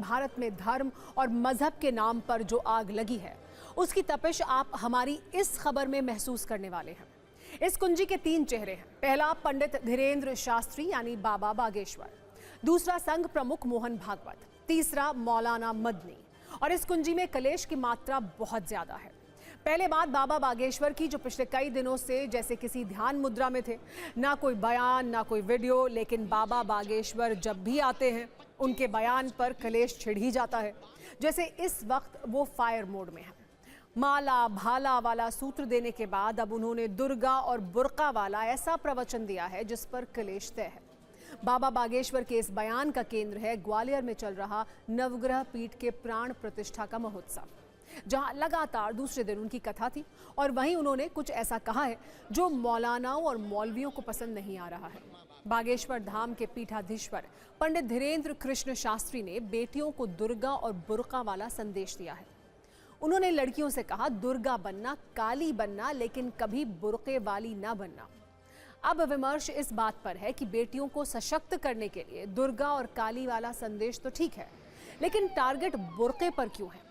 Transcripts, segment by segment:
भारत में धर्म और मजहब के नाम पर जो आग लगी है उसकी तपिश आप हमारी इस खबर में महसूस करने वाले हैं। इस कुंजी के 3 चेहरे हैं। पहला पंडित धीरेन्द्र शास्त्री यानी बाबा बागेश्वर, दूसरा संघ प्रमुख मोहन भागवत, तीसरा मौलाना मदनी। और इस कुंजी में कलेश की मात्रा बहुत ज्यादा है। पहले बात बाबा बागेश्वर की, जो पिछले कई दिनों से जैसे किसी ध्यान मुद्रा में थे। ना कोई बयान, ना कोई वीडियो, लेकिन बाबा बागेश्वर जब भी आते हैं उनके बयान पर कलेश छिड़ ही जाता है। जैसे इस वक्त वो फायर मोड में है। माला भाला वाला सूत्र देने के बाद अब उन्होंने दुर्गा और बुर्का वाला ऐसा प्रवचन दिया है जिस पर कलेश तय है। बाबा बागेश्वर के इस बयान का केंद्र है ग्वालियर में चल रहा नवग्रह पीठ के प्राण प्रतिष्ठा का महोत्सव, जहां लगातार दूसरे दिन उनकी कथा थी। और वहीं उन्होंने कुछ ऐसा कहा है जो मौलानाओं और मौलवियों को पसंद नहीं आ रहा है। बागेश्वर धाम के पीठाधीश्वर पंडित धीरेन्द्र कृष्ण शास्त्री ने बेटियों को दुर्गा और बुर्का वाला संदेश दिया है। उन्होंने लड़कियों से कहा, दुर्गा बनना, काली बनना, लेकिन कभी बुर्के वाली ना बनना। अब विमर्श इस बात पर है कि बेटियों को सशक्त करने के लिए दुर्गा और काली वाला संदेश तो ठीक है, लेकिन टारगेट बुर्के पर क्यों है?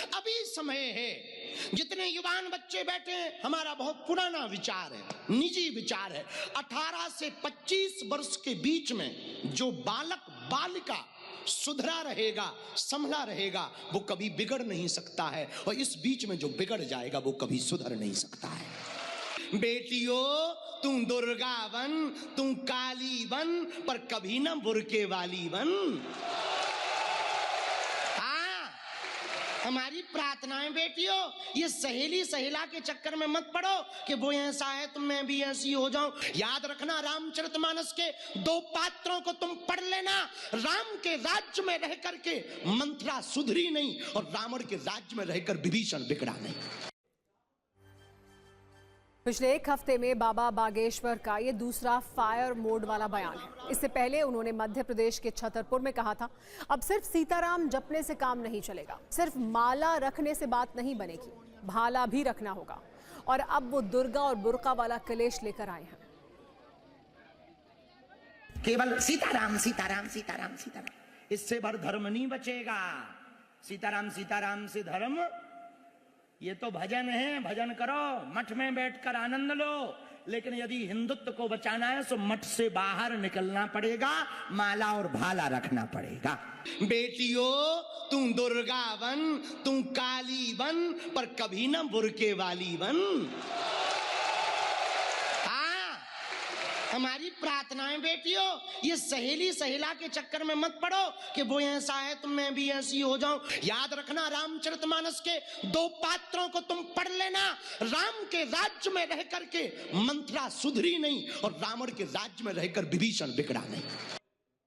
अभी समय है, जितने युवान बच्चे बैठे हैं, हमारा बहुत पुराना विचार है, निजी विचार है। 18 से 25 वर्ष के बीच में जो बालक बालिका सुधरा रहेगा, संभला रहेगा, वो कभी बिगड़ नहीं सकता है। और इस बीच में जो बिगड़ जाएगा वो कभी सुधर नहीं सकता है। बेटियों, तू दुर्गा बन, तू काली बन, पर कभी ना बुर्के वाली बन। हमारी प्रार्थनाएं बेटियों, ये सहेली सहेला के चक्कर में मत पड़ो कि वो ऐसा है तो मैं भी ऐसी हो जाऊं। याद रखना, रामचरितमानस के 2 पात्रों को तुम पढ़ लेना। राम के राज्य में रह करके मंथरा सुधरी नहीं और रावण के राज्य में रहकर विभीषण बिगड़ा नहीं। पिछले 1 हफ्ते में बाबा बागेश्वर का ये दूसरा फायर मोड वाला बयान है। इससे पहले उन्होंने मध्य प्रदेश के छतरपुर में कहा था, अब सिर्फ सीताराम जपने से काम नहीं चलेगा, सिर्फ माला रखने से बात नहीं बनेगी, भाला भी रखना होगा। और अब वो दुर्गा और बुर्का वाला कलेश लेकर आए हैं। केवल सीताराम सीताराम सीताराम सीताराम, इससे भर धर्म नहीं बचेगा। सीताराम सीताराम से धर्म, ये तो भजन है, भजन करो, मठ में बैठकर आनंद लो। लेकिन यदि हिंदुत्व को बचाना है तो मठ से बाहर निकलना पड़ेगा, माला और भाला रखना पड़ेगा। बेटियों, तू दुर्गा बन, तू काली बन, पर कभी ना बुर्के वाली बन। हमारी प्रार्थनाएं बेटियों, ये सहेली सहेला के चक्कर में मत पड़ो कि वो ऐसा है तो मैं भी ऐसी हो जाऊं। याद रखना, रामचरितमानस के 2 पात्रों को तुम पढ़ लेना। राम के राज्य में रह करके मंथरा सुधरी नहीं और रावण के राज्य में रहकर विभीषण बिगड़ा नहीं।